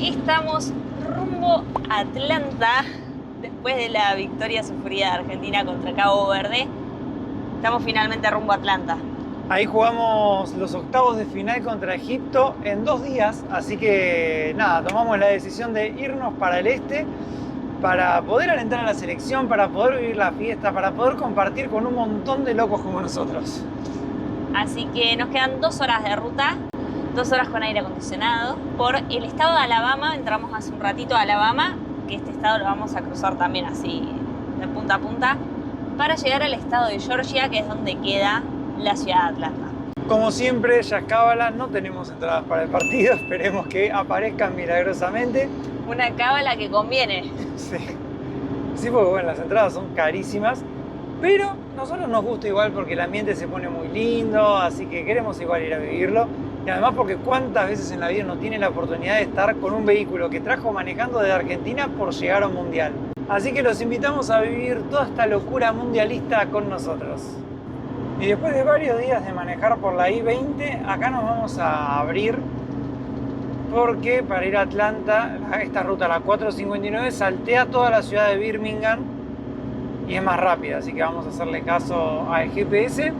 Estamos rumbo a Atlanta después de la victoria sufrida de Argentina contra Cabo Verde. Estamos finalmente rumbo a Atlanta. Ahí jugamos los octavos de final contra Egipto en 2 días, así que nada, tomamos la decisión de irnos para el este para poder alentar a la selección, para poder vivir la fiesta, para poder compartir con un montón de locos como nosotros. Así que nos quedan 2 horas de ruta, 2 horas con aire acondicionado. Por el estado de Alabama, entramos hace un ratito a Alabama, que este estado lo vamos a cruzar también así de punta a punta, para llegar al estado de Georgia, que es donde queda la ciudad de Atlanta. Como siempre, ya es cábala, no tenemos entradas para el partido, esperemos que aparezcan milagrosamente. Una cábala que conviene. Sí, porque bueno, las entradas son carísimas, pero a nosotros nos gusta igual porque el ambiente se pone muy lindo, así que queremos igual ir a vivirlo. Y además porque cuántas veces en la vida uno tiene la oportunidad de estar con un vehículo que trajo manejando desde Argentina por llegar a un mundial. Así que los invitamos a vivir toda esta locura mundialista con nosotros. Y después de varios días de manejar por la I-20, acá nos vamos a abrir porque para ir a Atlanta, esta ruta, la 459, saltea toda la ciudad de Birmingham y es más rápida, así que vamos a hacerle caso al GPS.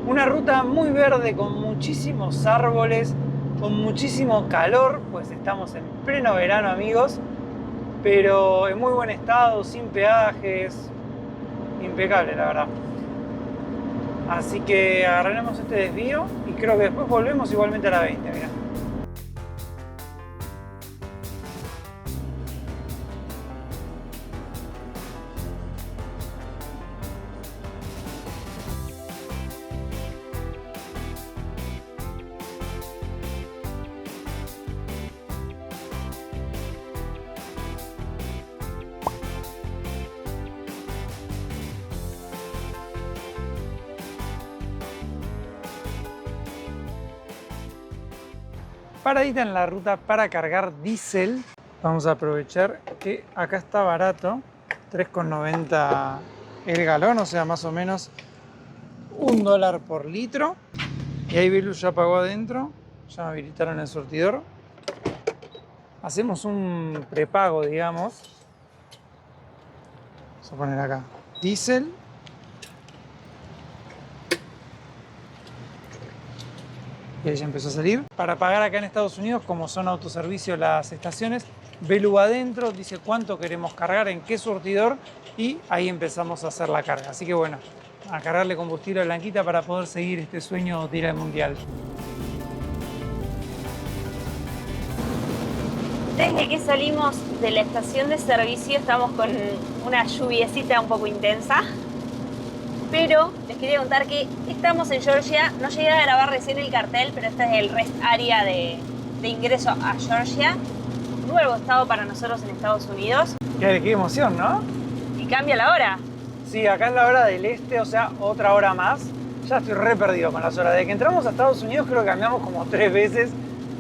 Una ruta muy verde con muchísimos árboles, con muchísimo calor, pues estamos en pleno verano, amigos, pero en muy buen estado, sin peajes, impecable la verdad. Así que agarraremos este desvío y creo que después volvemos igualmente a la 20, mirá. Paradita en la ruta para cargar diésel. Vamos a aprovechar que acá está barato, 3,90 el galón, o sea, más o menos $1 por litro. Y ahí Belu ya pagó adentro, ya me habilitaron el surtidor. Hacemos un prepago, digamos. Vamos a poner acá diésel. Y ahí ya empezó a salir. Para pagar acá en Estados Unidos, como son autoservicio las estaciones, Belu adentro, dice cuánto queremos cargar, en qué surtidor, y ahí empezamos a hacer la carga. Así que bueno, a cargarle combustible a Blanquita para poder seguir este sueño de ir al Mundial. Desde que salimos de la estación de servicio estamos con una lluviecita un poco intensa. Pero les quería contar que estamos en Georgia. No llegué a grabar recién el cartel, pero este es el rest area de ingreso a Georgia. Nuevo estado para nosotros en Estados Unidos. Qué emoción, ¿no? Y cambia la hora. Sí, acá es la hora del este, o sea, otra hora más. Ya estoy re perdido con las horas. Desde que entramos a Estados Unidos creo que cambiamos como 3 veces.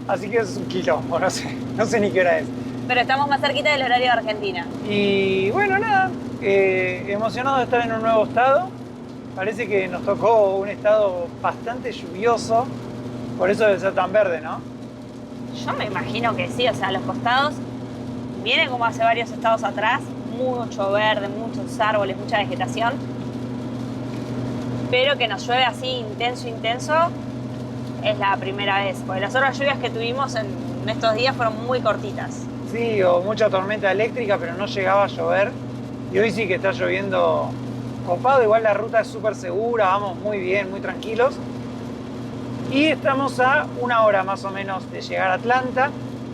Así que es un quilombo, no sé ni qué hora es. Pero estamos más cerquita del horario de Argentina. Y bueno, nada, emocionado de estar en un nuevo estado. Parece que nos tocó un estado bastante lluvioso, por eso debe ser tan verde, ¿no? Yo me imagino que sí, o sea, los costados vienen como hace varios estados atrás, mucho verde, muchos árboles, mucha vegetación, pero que nos llueve así intenso, es la primera vez, porque las otras lluvias que tuvimos en estos días fueron muy cortitas. Sí, o mucha tormenta eléctrica, pero no llegaba a llover, y hoy sí que está lloviendo copado. Igual la ruta es súper segura, vamos muy bien, muy tranquilos. Y estamos a 1 hora más o menos de llegar a Atlanta,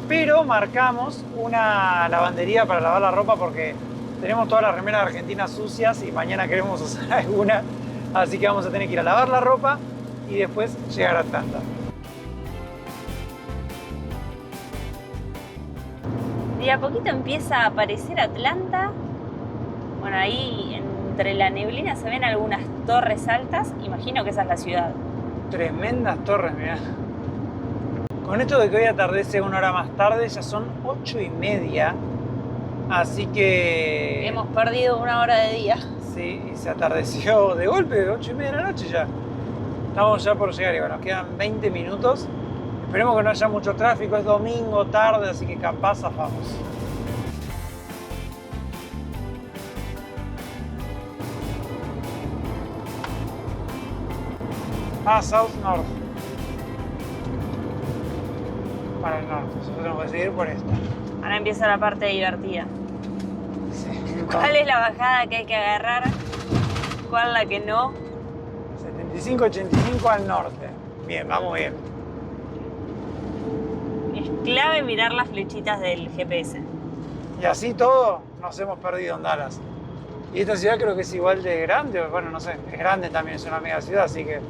pero marcamos una lavandería para lavar la ropa porque tenemos todas las remeras argentinas sucias y mañana queremos usar alguna, así que vamos a tener que ir a lavar la ropa y después llegar a Atlanta. De a poquito empieza a aparecer Atlanta. Bueno, ahí entre la neblina se ven algunas torres altas. Imagino que esa es la ciudad. Tremendas torres, mirá. Con esto de que hoy atardece 1 hora más tarde, ya son 8:30. Así que... Hemos perdido 1 hora de día. Sí, y se atardeció de golpe, 8:30 de la noche ya. Estamos ya por llegar, y bueno, nos quedan 20 minutos. Esperemos que no haya mucho tráfico, es domingo, tarde, así que capaz zafamos. South North. Para el norte, nosotros tenemos que seguir por esta. Ahora empieza la parte divertida. Sí. ¿Cuál es la bajada que hay que agarrar? ¿Cuál la que no? 75-85 al norte. Bien, vamos bien. Es clave mirar las flechitas del GPS. Y así todo nos hemos perdido en Dallas. Y esta ciudad creo que es igual de grande, bueno, no sé, es grande también, es una mega ciudad, así que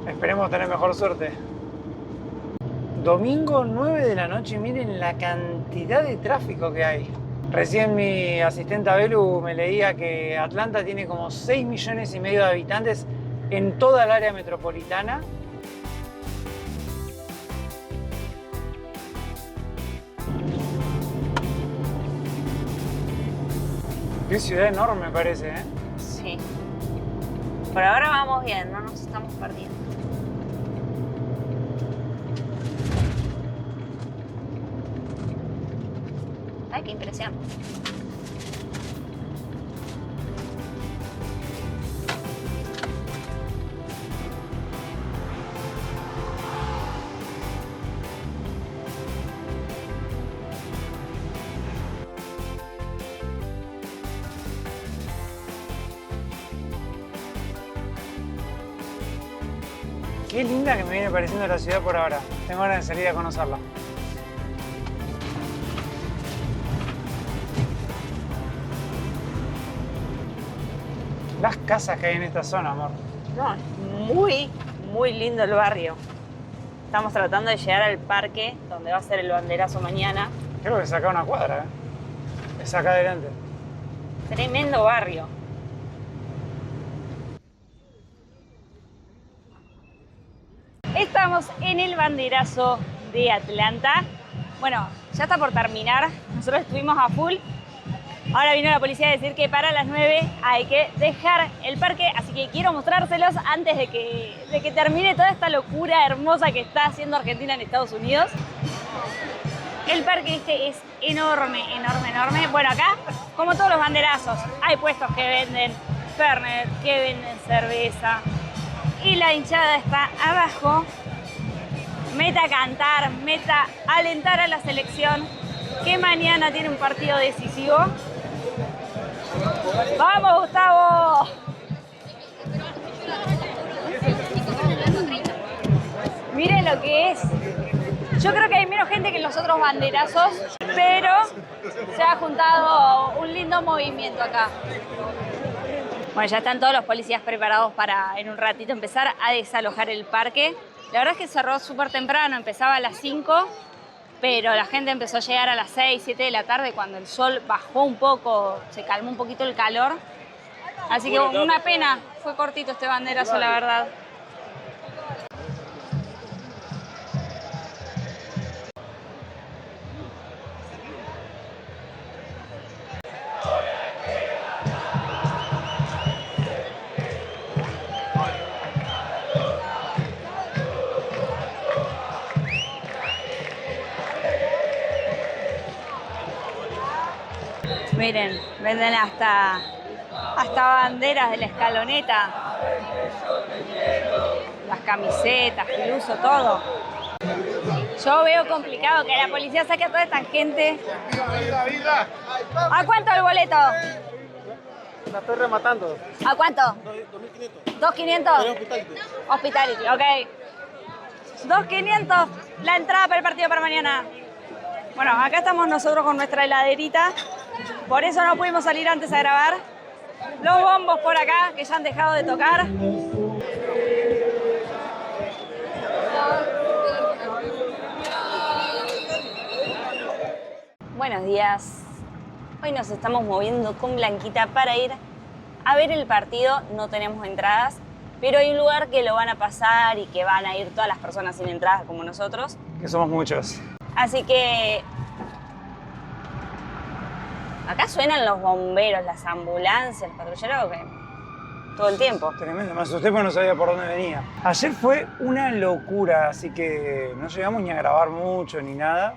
esperemos tener mejor suerte. Domingo 9 de la noche, miren la cantidad de tráfico que hay. Recién mi asistenta Belu me leía que Atlanta tiene como 6,5 millones de habitantes en toda el área metropolitana. Qué ciudad enorme parece, ¿eh? Sí. Por ahora vamos bien, no nos estamos perdiendo. Ay, qué impresión. Qué linda que me viene pareciendo la ciudad por ahora. Tengo ganas de salir a conocerla. Las casas que hay en esta zona, amor. No, es muy, muy lindo el barrio. Estamos tratando de llegar al parque donde va a ser el banderazo mañana. Creo que es acá una cuadra, ¿eh? Es acá adelante. Tremendo barrio. Estamos en el banderazo de Atlanta. Bueno, ya está por terminar. Nosotros estuvimos a full. Ahora vino la policía a decir que para las 9 hay que dejar el parque, así que quiero mostrárselos antes de que termine toda esta locura hermosa que está haciendo Argentina en Estados Unidos. El parque este es enorme, enorme, enorme. Bueno, acá, como todos los banderazos, hay puestos que venden Fernet, que venden cerveza. Y la hinchada está abajo. Meta a cantar, meta a alentar a la selección, que mañana tiene un partido decisivo. ¡Vamos, Gustavo! Miren lo que es. Yo creo que hay menos gente que en los otros banderazos, pero se ha juntado un lindo movimiento acá. Bueno, ya están todos los policías preparados para en un ratito empezar a desalojar el parque. La verdad es que cerró súper temprano, empezaba a las 5, pero la gente empezó a llegar a las 6, 7 de la tarde cuando el sol bajó un poco, se calmó un poquito el calor. Así que una pena, fue cortito este banderazo, la verdad. Miren, venden hasta banderas de la escaloneta, las camisetas, Piluso, todo. Yo veo complicado que la policía saque a toda esta gente. ¿A cuánto el boleto? La estoy rematando. ¿A cuánto? 2.500. ¿2.500? Hospitality, ok. 2.500 la entrada para el partido para mañana. Bueno, acá estamos nosotros con nuestra heladerita. Por eso no pudimos salir antes a grabar. Los bombos por acá, que ya han dejado de tocar. Buenos días. Hoy nos estamos moviendo con Blanquita para ir a ver el partido. No tenemos entradas, pero hay un lugar que lo van a pasar y que van a ir todas las personas sin entradas como nosotros. Que somos muchos. Así que acá suenan los bomberos, las ambulancias, el patrullero, que todo el tiempo. Tremendo, me asusté porque no sabía por dónde venía. Ayer fue una locura, así que no llegamos ni a grabar mucho ni nada.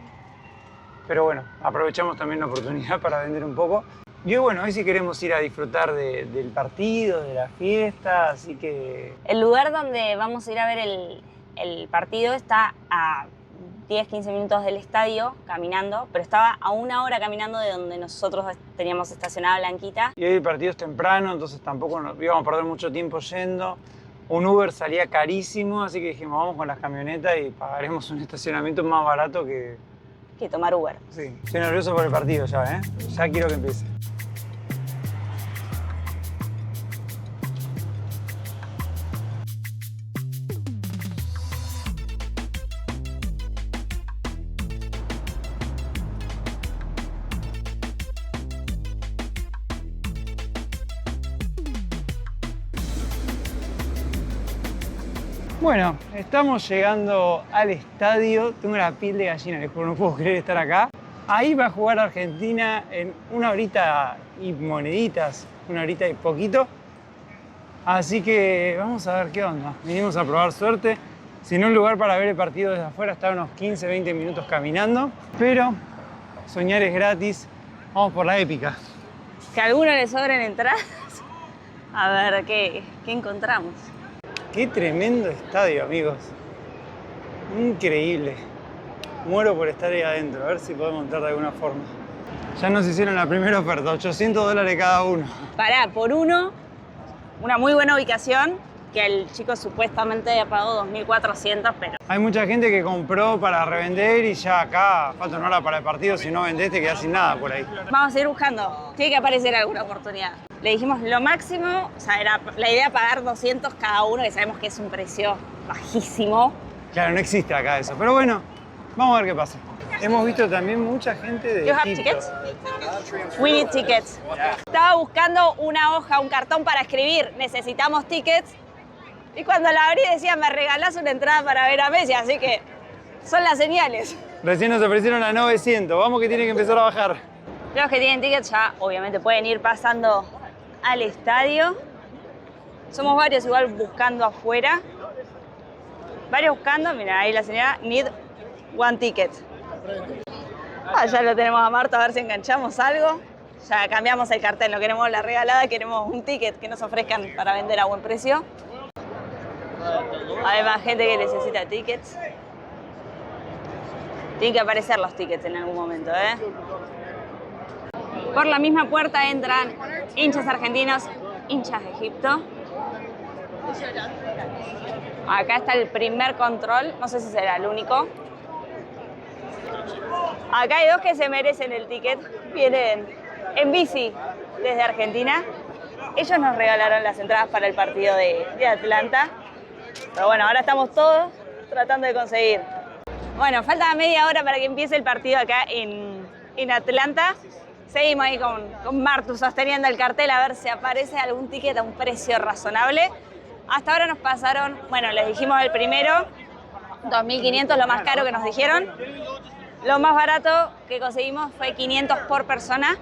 Pero bueno, aprovechamos también la oportunidad para vender un poco. Y hoy, bueno, hoy sí queremos ir a disfrutar del partido, de la fiesta, así que... El lugar donde vamos a ir a ver el partido está a 10-15 minutos del estadio caminando, pero estaba a 1 hora caminando de donde nosotros teníamos estacionada Blanquita. Y hoy el partido es temprano, entonces tampoco nos íbamos a perder mucho tiempo yendo. Un Uber salía carísimo, así que dijimos, vamos con las camionetas y pagaremos un estacionamiento más barato que tomar Uber. Sí, estoy nervioso por el partido ya, ¿eh? Ya quiero que empiece. Bueno, estamos llegando al estadio. Tengo la piel de gallina, les juro, no puedo creer estar acá. Ahí va a jugar Argentina en 1 horita y moneditas, 1 horita y poquito. Así que vamos a ver qué onda. Venimos a probar suerte. Si no, un lugar para ver el partido desde afuera está unos 15-20 minutos caminando. Pero soñar es gratis. Vamos por la épica. Que a alguno le sobren entradas. A ver qué encontramos. Qué tremendo estadio, amigos. Increíble. Muero por estar ahí adentro, a ver si podemos entrar de alguna forma. Ya nos hicieron la primera oferta, $800 cada uno. Pará, por uno, una muy buena ubicación, que el chico supuestamente ha pagado 2.400, pero... Hay mucha gente que compró para revender y ya acá falta 1 hora para el partido, si no vendés te quedás sin nada por ahí. Vamos a ir buscando, tiene que aparecer alguna oportunidad. Le dijimos lo máximo, o sea, era la idea pagar 200 cada uno, que sabemos que es un precio bajísimo. Claro, no existe acá eso, pero bueno, vamos a ver qué pasa. Hemos visto también mucha gente de You have Egipto. tickets? We need tickets. Estaba buscando una hoja, un cartón para escribir, necesitamos tickets. Y cuando la abrí decía, me regalás una entrada para ver a Messi, así que son las señales. Recién nos ofrecieron a 900, vamos que tiene que empezar a bajar. Los que tienen tickets ya obviamente pueden ir pasando al estadio. Somos varios igual buscando afuera. Varios buscando, mira ahí la señora, need 1 ticket. Ya lo tenemos a Marta, a ver si enganchamos algo. Ya cambiamos el cartel, no queremos la regalada, queremos un ticket que nos ofrezcan para vender a buen precio. Hay más gente que necesita tickets. Tienen que aparecer los tickets en algún momento, ¿eh? Por la misma puerta entran hinchas argentinos, hinchas de Egipto. Acá está el primer control, no sé si será el único. Acá hay 2 que se merecen el ticket, vienen en bici desde Argentina. Ellos nos regalaron las entradas para el partido de Atlanta. Pero bueno, ahora estamos todos tratando de conseguir. Bueno, falta media hora para que empiece el partido acá en Atlanta. Seguimos ahí con Martu sosteniendo el cartel a ver si aparece algún ticket a un precio razonable. Hasta ahora nos pasaron, bueno, les dijimos el primero, 2.500, lo más caro que nos dijeron. Lo más barato que conseguimos fue 500 por persona.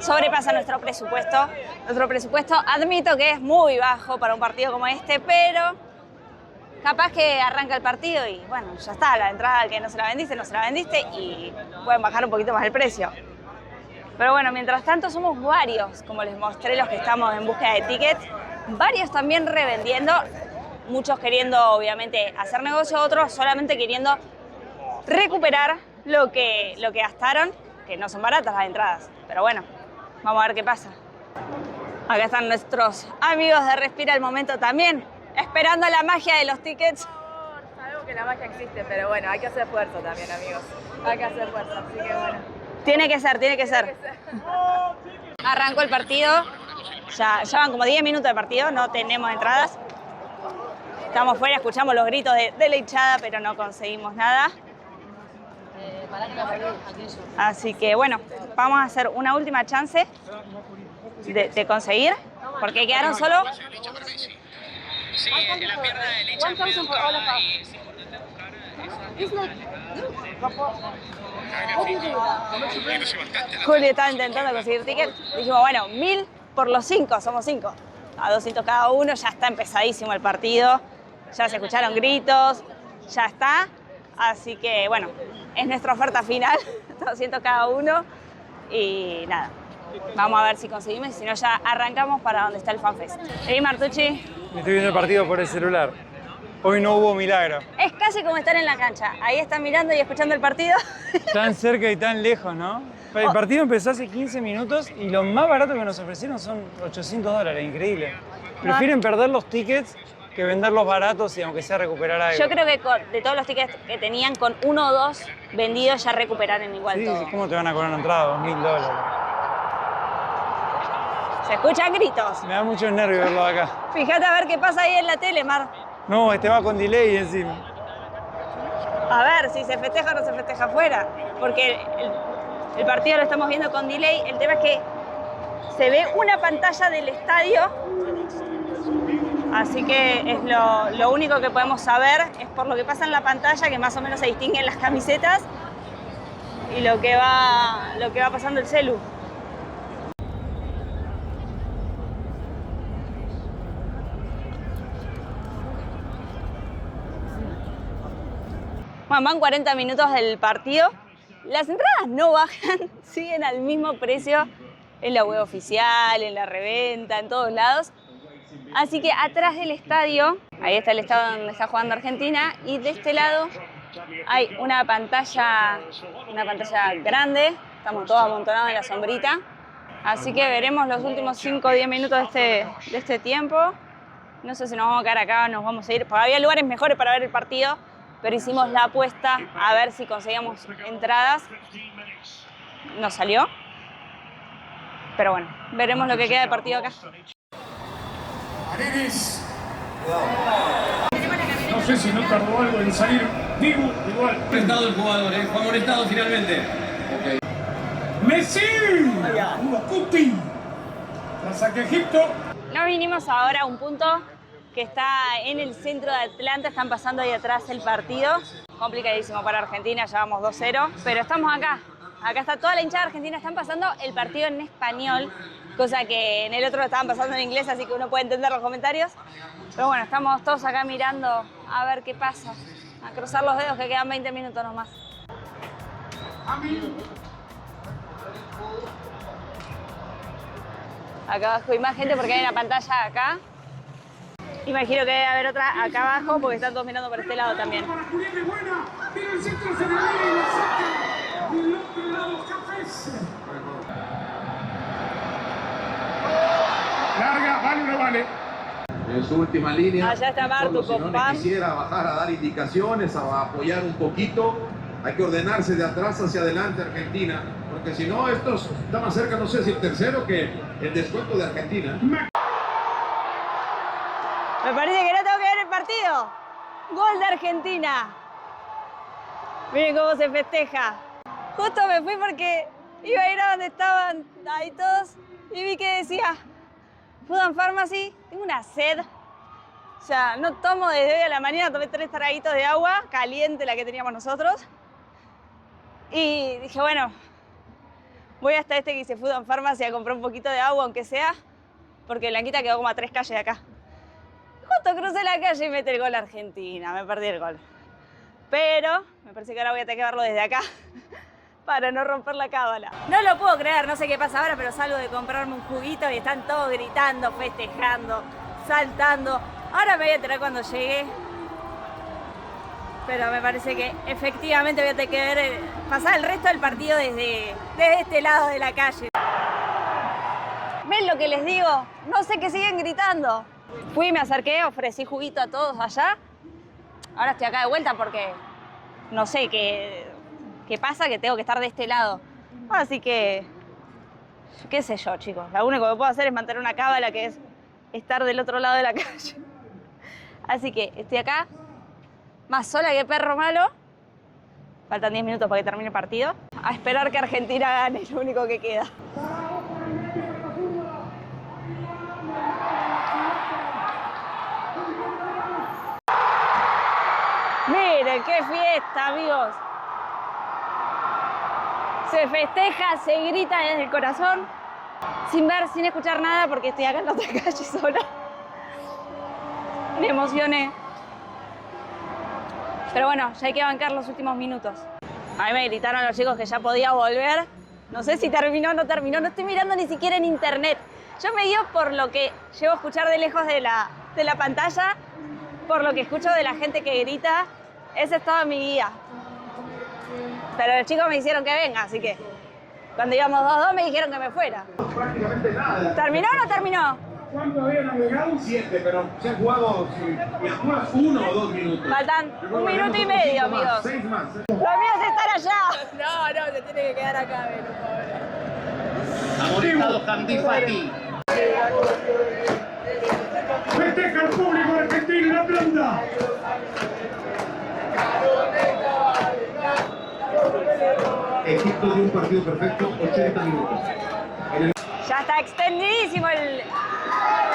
Sobrepasa nuestro presupuesto. Nuestro presupuesto, admito que es muy bajo para un partido como este, pero capaz que arranca el partido y bueno, ya está, la entrada al que no se la vendiste y pueden bajar un poquito más el precio. Pero bueno, mientras tanto somos varios, como les mostré, los que estamos en búsqueda de tickets, varios también revendiendo, muchos queriendo obviamente hacer negocio, otros solamente queriendo recuperar lo que gastaron, que no son baratas las entradas, pero bueno, vamos a ver qué pasa. Acá están nuestros amigos de Respira el Momento también, esperando la magia de los tickets. Sabemos que la magia existe, pero bueno, hay que hacer esfuerzo también, amigos. Hay que hacer esfuerzo, así que bueno. Tiene que ser. Arrancó el partido, ya van como 10 minutos de partido, no tenemos entradas. Estamos fuera, escuchamos los gritos de la hinchada, pero no conseguimos nada. Así que bueno, vamos a hacer una última chance de conseguir, porque quedaron solo... Sí, en la pierna de leche es medio trabada y es importante buscar esa... Juli estaba intentando conseguir tickets. Dijimos, bueno, 1.000 por los 5, somos 5. a 200 cada uno, ya está empezadísimo el partido, ya se escucharon gritos, ya está. Así que bueno, es nuestra oferta final, 200 cada uno y nada. Vamos a ver si conseguimos y si no ya arrancamos para donde está el FanFest. ¿Sí, Martucci? Estoy viendo el partido por el celular. Hoy no hubo milagro. Es casi como estar en la cancha. Ahí están mirando y escuchando el partido. Tan cerca y tan lejos, ¿no? El partido empezó hace 15 minutos y lo más barato que nos ofrecieron son $800, increíble. Prefieren perder los tickets que venderlos baratos y aunque sea recuperar algo. Yo creo que de todos los tickets que tenían, con 1 o 2 vendidos ya recuperaron igual Sí, todo. ¿cómo te van a cobrar una entrada? $2.000. Se escuchan gritos. Me da mucho nervio verlo de acá. Fíjate a ver qué pasa ahí en la tele, Mar. No, este va con delay encima. A ver si se festeja o no se festeja afuera. Porque el partido lo estamos viendo con delay. El tema es que se ve una pantalla del estadio. Así que es lo único que podemos saber. Es por lo que pasa en la pantalla, que más o menos se distinguen las camisetas. Y lo que va pasando el celu. Bueno, van 40 minutos del partido. Las entradas no bajan, siguen al mismo precio en la web oficial, en la reventa, en todos lados. Así que atrás del estadio, ahí está el estadio donde está jugando Argentina, y de este lado hay una pantalla grande. Estamos todos amontonados en la sombrita. Así que veremos los últimos 5 o 10 minutos de este tiempo. No sé si nos vamos a quedar acá o nos vamos a ir, porque había lugares mejores para ver el partido. Pero hicimos la apuesta a ver si conseguíamos entradas. Nos salió. Pero bueno, veremos lo que queda del partido acá. Paredes. No sé si no tardó algo en salir vivo, igual. Amonestado el jugador, fue amonestado finalmente. ¡Messi! ¡Uno Cuti! La saca Egipto. Nos vinimos ahora a un punto que está en el centro de Atlanta. Están pasando ahí atrás el partido. Complicadísimo para Argentina, ya vamos 2-0. Pero estamos acá. Acá está toda la hinchada argentina. Están pasando el partido en español, cosa que en el otro lo estaban pasando en inglés, así que uno puede entender los comentarios. Pero bueno, estamos todos acá mirando a ver qué pasa. A cruzar los dedos, que quedan 20 minutos nomás. Acá abajo hay más gente porque hay una pantalla acá. Imagino que debe haber otra acá abajo porque están todos mirando por este lado también. Larga, vale o no vale. En su última línea. Allá está Martu si no con le Pam. quisiera bajar a dar indicaciones, a apoyar un poquito. Hay que ordenarse de atrás hacia adelante Argentina, porque si no, estos está más cerca, no sé si el tercero que el descuento de Argentina. Me parece que no tengo que ver el partido. Gol de Argentina. Miren cómo se festeja. Justo me fui porque iba a ir a donde estaban ahí todos y vi que decía Food and Pharmacy. Tengo una sed. O sea, no tomo desde hoy a la mañana, tomé 3 traguitos de agua, caliente la que teníamos nosotros. Y dije, bueno, voy hasta este que dice Food and Pharmacy a comprar un poquito de agua, aunque sea, porque Blanquita quedó como a 3 calles de acá. Justo crucé la calle y mete el gol Argentina, me perdí el gol. Pero me parece que ahora voy a tener que verlo desde acá para no romper la cábala. No lo puedo creer, no sé qué pasa ahora, pero salgo de comprarme un juguito y están todos gritando, festejando, saltando. Ahora me voy a enterar cuando llegue. Pero me parece que efectivamente voy a tener que ver, pasar el resto del partido desde este lado de la calle. ¿Ven lo que les digo? No sé qué siguen gritando. Fui, me acerqué, ofrecí juguito a todos allá. Ahora estoy acá de vuelta porque no sé qué pasa, que tengo que estar de este lado. Así que, qué sé yo, chicos. Lo único que puedo hacer es mantener una cábala, que es estar del otro lado de la calle. Así que estoy acá, más sola que perro malo. Faltan 10 minutos para que termine el partido. A esperar que Argentina gane, es lo único que queda. Miren, qué fiesta, amigos. Se festeja, se grita desde el corazón. sin ver, sin escuchar nada, porque estoy acá en la otra calle sola. Me emocioné. Pero bueno, ya hay que bancar los últimos minutos. A mí me gritaron los chicos que ya podía volver. No sé si terminó o no terminó. No estoy mirando ni siquiera en internet. Yo me guío por lo que llego a escuchar de lejos de la pantalla, por lo que escucho de la gente que grita. Ese es todo mi guía. Pero los chicos me hicieron que venga, así que cuando íbamos 2-2 me dijeron que me fuera. Prácticamente nada. ¿Terminó o no terminó? ¿Cuánto habían agregado? 7, pero se han jugado, si apuras, 1 o 2 minutos. Faltan 1 minuto y medio, amigos. 6 más. Los míos están allá. No, se tiene que quedar acá, Belu, pobre. Amonestado Hamdi Fati. Festeja el público argentino en Atlanta. Egipto dio un partido perfecto, 80 minutos. Ya está extendidísimo el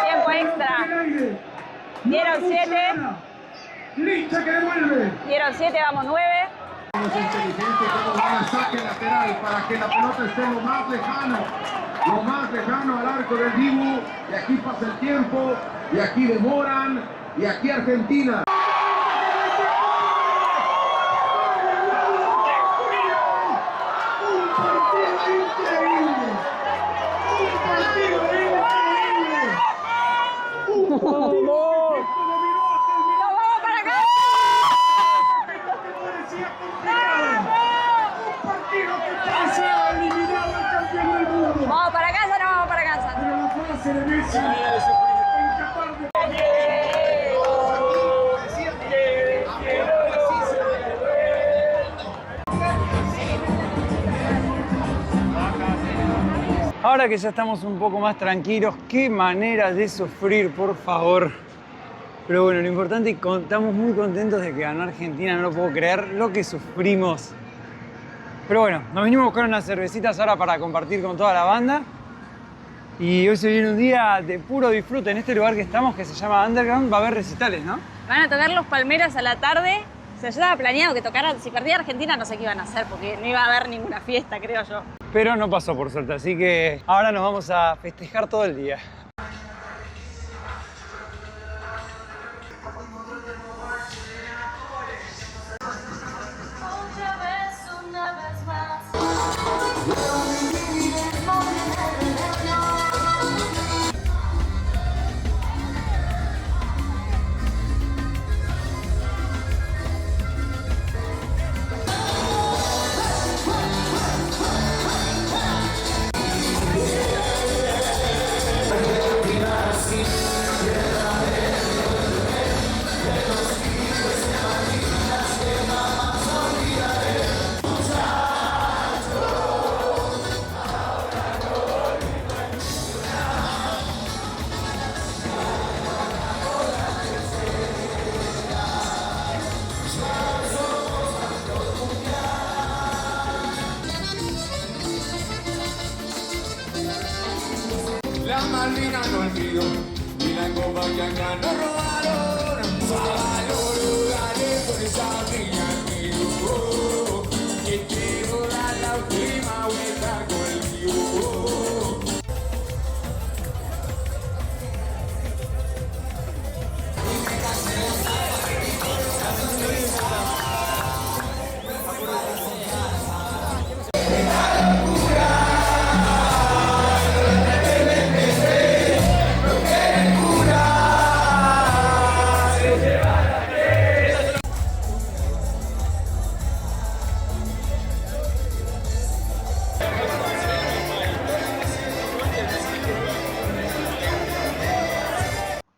tiempo extra. Dieron 7. Licha que devuelve. Dieron 7, vamos 9. Es inteligente cómo van a saque lateral para que la pelota esté lo más lejano al arco del Dibu. Y aquí pasa el tiempo, y aquí demoran, y aquí Argentina. ¿Vamos para casa o no vamos para casa? Pero la frase de Messi en Qatar de... Ahora que ya estamos un poco más tranquilos, qué manera de sufrir, por favor. Pero bueno, lo importante es que estamos muy contentos de que ganó Argentina, no lo puedo creer, lo que sufrimos. Pero bueno, nos vinimos a buscar unas cervecitas ahora para compartir con toda la banda. Y hoy se viene un día de puro disfrute en este lugar que estamos, que se llama Underground. Va a haber recitales, ¿no? Van a tocar los Palmeras a la tarde. O sea, yo estaba planeado que tocaran. Si perdía Argentina, no sé qué iban a hacer, porque no iba a haber ninguna fiesta, creo yo. Pero no pasó, por suerte, así que ahora nos vamos a festejar todo el día. La Malvina no olvido, y la copa que acá nos robaron. Valoro, dale por esa niña que quiero dar la última vuelta conmigo.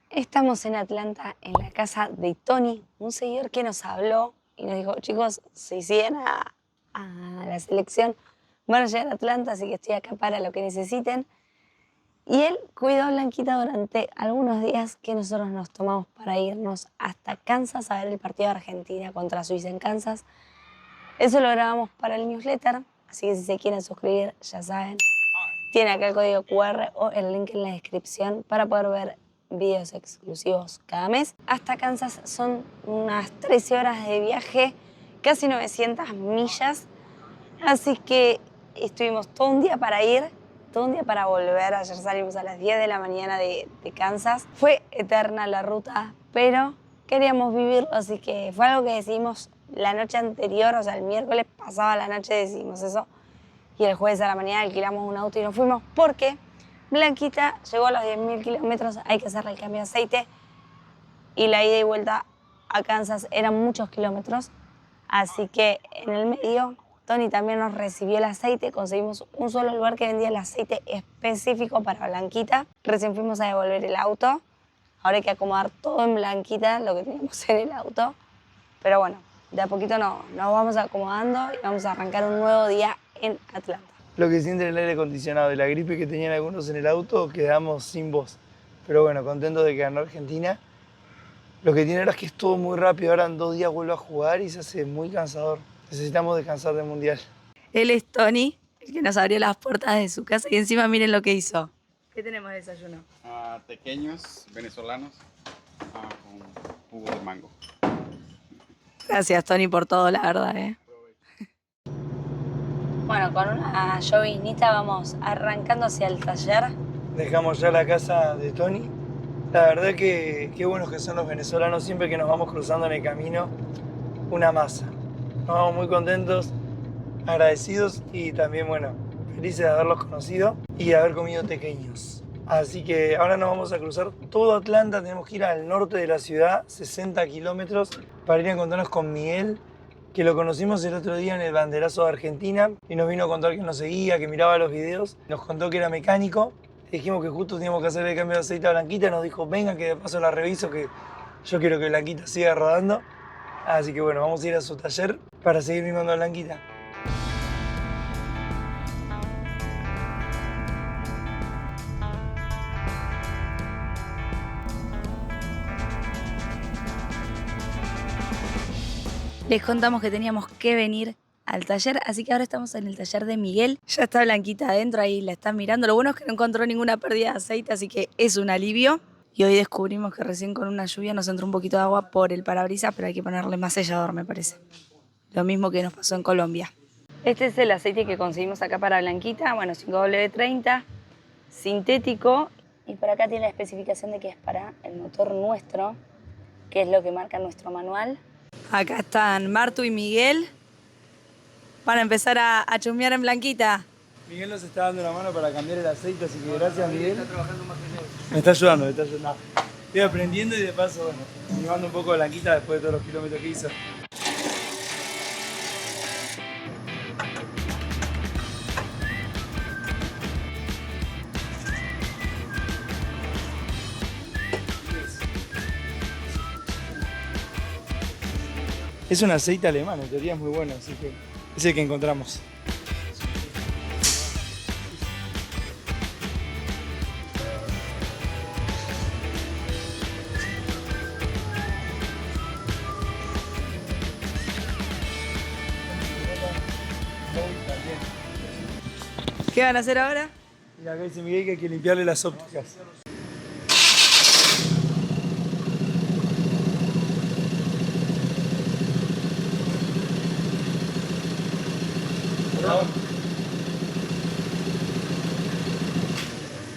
Estamos en Atlanta, en la casa de Tony, un seguidor que nos habló y nos dijo, chicos, si siguen a la selección, van a llegar a Atlanta, así que estoy acá para lo que necesiten. Y él cuidó a Blanquita durante algunos días que nosotros nos tomamos para irnos hasta Kansas a ver el partido de Argentina contra Suiza en Kansas. Eso lo grabamos para el newsletter, así que si se quieren suscribir, ya saben. Tiene acá el código QR o el link en la descripción para poder ver videos exclusivos cada mes. Hasta Kansas son unas 13 horas de viaje, casi 900 millas. Así que estuvimos todo un día para ir todo un día para volver. Ayer salimos a las 10 de la mañana de Kansas. Fue eterna la ruta, pero queríamos vivirlo, así que fue algo que decidimos la noche anterior, o sea, el miércoles pasaba la noche decidimos eso. Y el jueves a la mañana alquilamos un auto y nos fuimos porque Blanquita llegó a los 10.000 kilómetros, hay que hacerle el cambio de aceite. Y la ida y vuelta a Kansas eran muchos kilómetros, así que en el medio Tony también nos recibió el aceite, conseguimos un solo lugar que vendía el aceite específico para Blanquita. Recién fuimos a devolver el auto, ahora hay que acomodar todo en Blanquita, lo que teníamos en el auto. Pero bueno, de a poquito nos vamos acomodando y vamos a arrancar un nuevo día en Atlanta. Lo que sienten el aire acondicionado y la gripe que tenían algunos en el auto, quedamos sin voz. Pero bueno, contentos de que ganó Argentina. Lo que tiene ahora es que es todo muy rápido, ahora en 2 días vuelvo a jugar y se hace muy cansador. Necesitamos descansar del Mundial. Él es Tony, el que nos abrió las puertas de su casa y encima miren lo que hizo. ¿Qué tenemos de desayuno? Tequeños venezolanos con jugo de mango. Gracias, Tony, por todo, la verdad, Bueno, con una llovinita vamos arrancando hacia el taller. Dejamos ya la casa de Tony. La verdad que qué buenos que son los venezolanos, siempre que nos vamos cruzando en el camino, una masa. Nos vamos muy contentos, agradecidos y también, bueno, felices de haberlos conocido y de haber comido tequeños. Así que ahora nos vamos a cruzar todo Atlanta, tenemos que ir al norte de la ciudad, 60 kilómetros, para ir a encontrarnos con Miguel, que lo conocimos el otro día en el banderazo de Argentina y nos vino a contar que nos seguía, que miraba los videos, nos contó que era mecánico. Dijimos que justo teníamos que hacer el cambio de aceite a Blanquita, nos dijo, venga que de paso la reviso, que yo quiero que Blanquita siga rodando. Así que bueno, vamos a ir a su taller para seguir mimando a Blanquita. Les contamos que teníamos que venir al taller, así que ahora estamos en el taller de Miguel. Ya está Blanquita adentro, ahí la están mirando. Lo bueno es que no encontró ninguna pérdida de aceite, así que es un alivio. Y hoy descubrimos que recién con una lluvia nos entró un poquito de agua por el parabrisas, pero hay que ponerle más sellador, me parece. Lo mismo que nos pasó en Colombia. Este es el aceite que conseguimos acá para Blanquita, bueno, 5W30, sintético. Y por acá tiene la especificación de que es para el motor nuestro, que es lo que marca nuestro manual. Acá están Martu y Miguel para empezar a chusmear en Blanquita. Miguel nos está dando la mano para cambiar el aceite, así que gracias, Miguel. Está trabajando más que yo. Me está ayudando, me está ayudando. Estoy aprendiendo y de paso, bueno, llevando un poco de Blanquita después de todos los kilómetros que hizo. Es un aceite alemán, en teoría es muy bueno, así que es el que encontramos. ¿Qué van a hacer ahora? Mira, acá dice Miguel que hay que limpiarle las ópticas.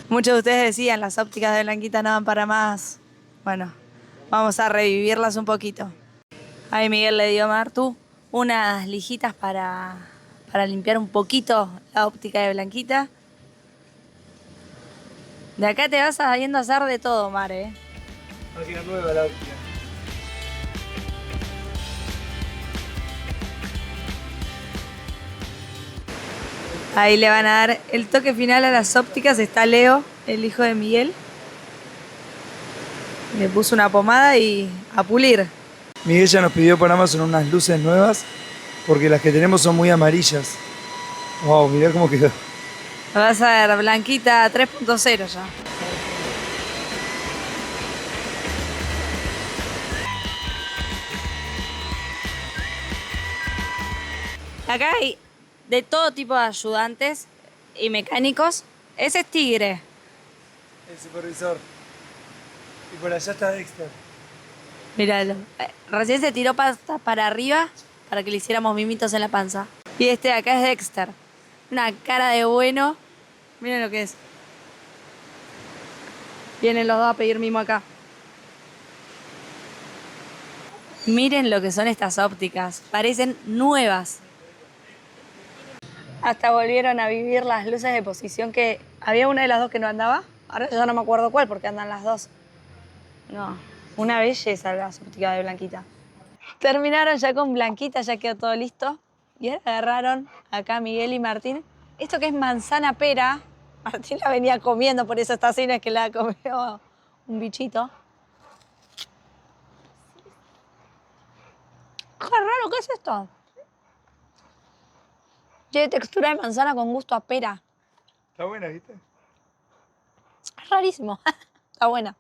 Muchos de ustedes decían, las ópticas de Blanquita no van para más. Bueno, vamos a revivirlas un poquito. Ahí Miguel le dio a Martu unas lijitas para limpiar un poquito la óptica de Blanquita. De acá te vas yendo a hacer de todo, Mar, Máquina nueva la óptica. Ahí le van a dar el toque final a las ópticas. Está Leo, el hijo de Miguel. Le puso una pomada y a pulir. Miguel ya nos pidió por Amazon unas luces nuevas porque las que tenemos son muy amarillas. Wow, mirá cómo quedó. Vas a ver, Blanquita 3.0 ya. Acá hay de todo tipo de ayudantes y mecánicos. Ese es Tigre. El supervisor. Y por allá está Dexter. Míralo. Recién se tiró para arriba para que le hiciéramos mimitos en la panza. Y este de acá es Dexter. Una cara de bueno. Miren lo que es. Vienen los dos a pedir mimo acá. Miren lo que son estas ópticas. Parecen nuevas. Hasta volvieron a vivir las luces de posición que... Había una de las dos que no andaba. Ahora ya no me acuerdo cuál porque andan las dos. No, una belleza las ópticas de Blanquita. Terminaron ya con Blanquita, ya quedó todo listo. Y ahora agarraron acá Miguel y Martín. Esto que es manzana pera. Martín la venía comiendo, por eso está así, no es que la comió un bichito. ¡Qué raro! ¿Qué es esto? Tiene textura de manzana con gusto a pera. Está buena, ¿viste? Es rarísimo. Está buena.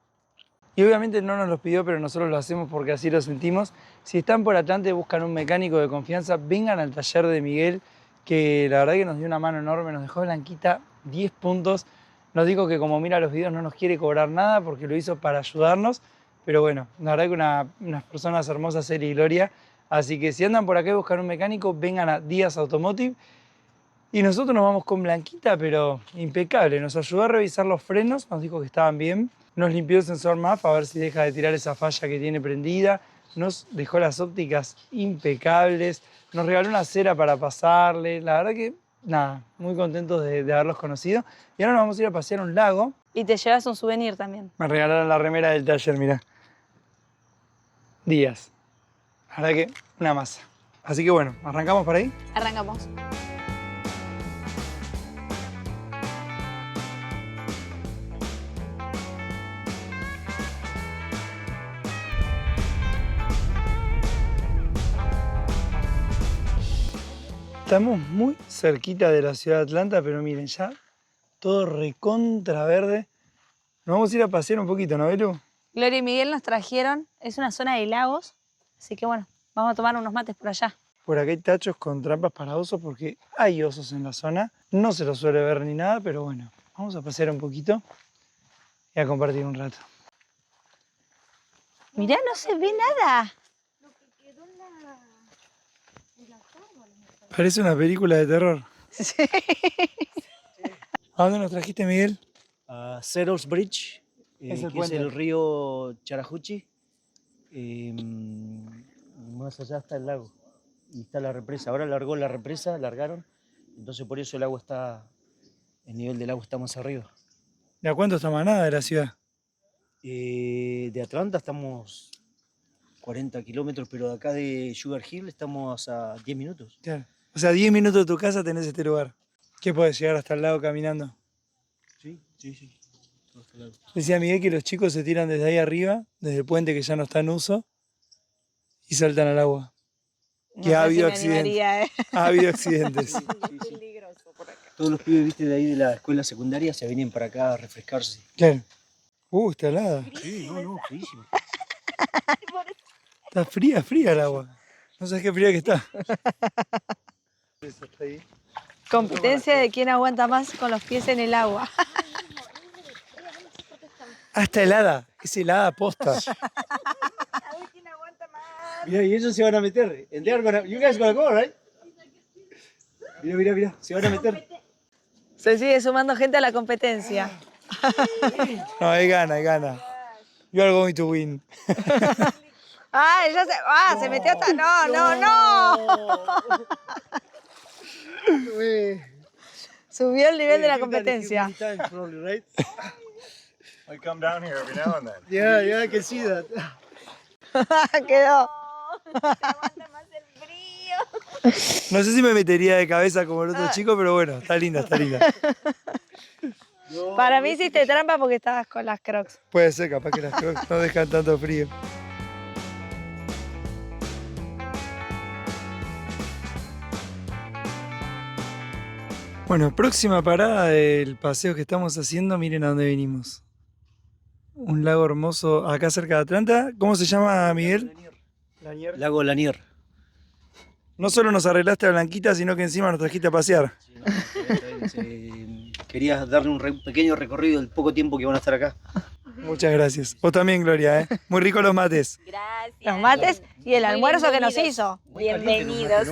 Y obviamente no nos los pidió, pero nosotros lo hacemos porque así lo sentimos. Si están por Atlanta y buscan un mecánico de confianza, vengan al taller de Miguel, que la verdad que nos dio una mano enorme, nos dejó Blanquita 10 puntos. Nos dijo que como mira los videos no nos quiere cobrar nada porque lo hizo para ayudarnos. Pero bueno, la verdad que unas personas hermosas, Eri y Gloria. Así que si andan por acá y buscan un mecánico, vengan a Díaz Automotive. Y nosotros nos vamos con Blanquita, pero impecable. Nos ayudó a revisar los frenos, nos dijo que estaban bien. Nos limpió el sensor MAF a ver si deja de tirar esa falla que tiene prendida. Nos dejó las ópticas impecables. Nos regaló una cera para pasarle. La verdad que, nada, muy contentos de haberlos conocido. Y ahora nos vamos a ir a pasear a un lago. Y te llevas un souvenir también. Me regalaron la remera del taller, mirá. Díaz. La verdad que, una masa. Así que bueno, ¿arrancamos por ahí? Arrancamos. Estamos muy cerquita de la ciudad de Atlanta, pero miren, ya todo recontra verde. Nos vamos a ir a pasear un poquito, ¿no, Belu? Gloria y Miguel nos trajeron, es una zona de lagos, así que bueno, vamos a tomar unos mates por allá. Por acá hay tachos con trampas para osos porque hay osos en la zona. No se los suele ver ni nada, pero bueno, vamos a pasear un poquito y a compartir un rato. Mirá, no se ve nada. Parece una película de terror. Sí. ¿A dónde nos trajiste, Miguel? A Settles Bridge, Es el que es puente. el río Chattahoochee. Más allá está el lago y está la represa. Ahora largó la represa, largaron, entonces por eso el nivel del agua está más arriba. ¿De a cuánto está Manada de la ciudad? De Atlanta estamos 40 kilómetros, pero de acá de Sugar Hill estamos a 10 minutos. Claro. O sea, 10 minutos de tu casa tenés este lugar. ¿Qué podés llegar hasta el lago caminando? Sí. Todo hasta el lago. Decía Miguel que los chicos se tiran desde ahí arriba, desde el puente que ya no está en uso, y saltan al agua. Que ha habido accidentes. Ha habido accidentes. Sí. Todos los pibes, viste, de ahí de la escuela secundaria se venían para acá a refrescarse. Claro. Está helada. Sí, no, fríísimo. Está fría el agua. No sabes qué fría que está. Competencia de quién aguanta más con los pies en el agua. Está helada. Es helada posta. Mira, y ellos se van a meter. And you guys gonna go, right? Mira, se van a meter. Se sigue sumando gente a la competencia. No, hay gana. You are going to win. ¡Ay, ya se metió hasta... ¡No! Subió el nivel de la competencia. I come down here every now and then. Yeah, I can see that. Quedó. No sé si me metería de cabeza como el otro chico, pero bueno, está linda. Para mí hiciste trampa porque estabas con las Crocs. Puede ser, capaz que las Crocs no dejan tanto frío. Bueno, próxima parada del paseo que estamos haciendo, miren a dónde venimos. Un lago hermoso acá cerca de Atlanta. ¿Cómo se llama, Miguel? Lago Lanier. No solo nos arreglaste a Blanquita, sino que encima nos trajiste a pasear. Quería darle un pequeño recorrido del poco tiempo que van a estar acá. Muchas gracias. Vos también, Gloria, ¿eh? Muy ricos los mates. Gracias. Los mates y el almuerzo que nos hizo. Bienvenidos.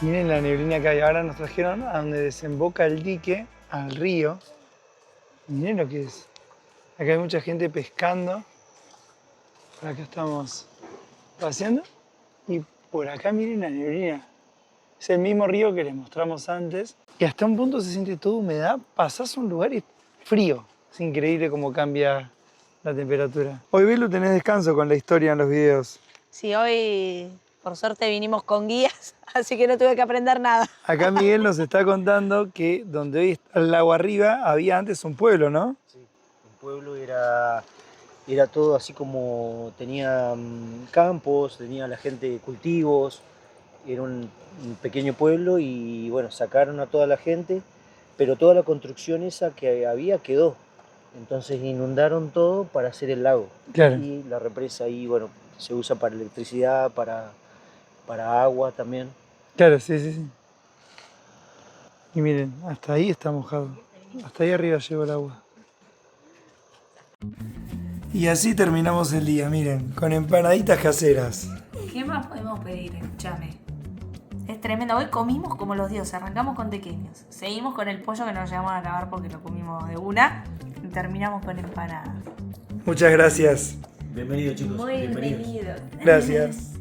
Miren la neblina que hay. Ahora nos trajeron a donde desemboca el dique, al río. Miren lo que es. Acá hay mucha gente pescando. Por acá estamos paseando. Y por acá miren la neblina. Es el mismo río que les mostramos antes. Y hasta un punto se siente toda humedad. Pasás a un lugar y es frío. Es increíble cómo cambia la temperatura. Hoy, Belu, tenés descanso con la historia en los videos. Sí, hoy por suerte vinimos con guías, así que no tuve que aprender nada. Acá Miguel nos está contando que donde hoy está el lago arriba había antes un pueblo, ¿no? Sí, un pueblo era todo así como tenía campos, tenía la gente cultivos, era un pequeño pueblo y bueno, sacaron a toda la gente, pero toda la construcción esa que había quedó. Entonces inundaron todo para hacer el lago. Claro. Y la represa ahí, bueno, se usa para electricidad, para agua también. Claro, sí, sí, sí. Y miren, hasta ahí está mojado. Hasta ahí arriba llegó el agua. Y así terminamos el día, miren, con empanaditas caseras. ¿Qué más podemos pedir? Escúchame. Es tremendo. Hoy comimos como los dioses. Arrancamos con tequeños. Seguimos con el pollo que nos llegamos a acabar porque lo comimos de una. Y terminamos con empanadas. Muchas gracias. Bienvenidos, chicos. Muy bienvenidos. Gracias.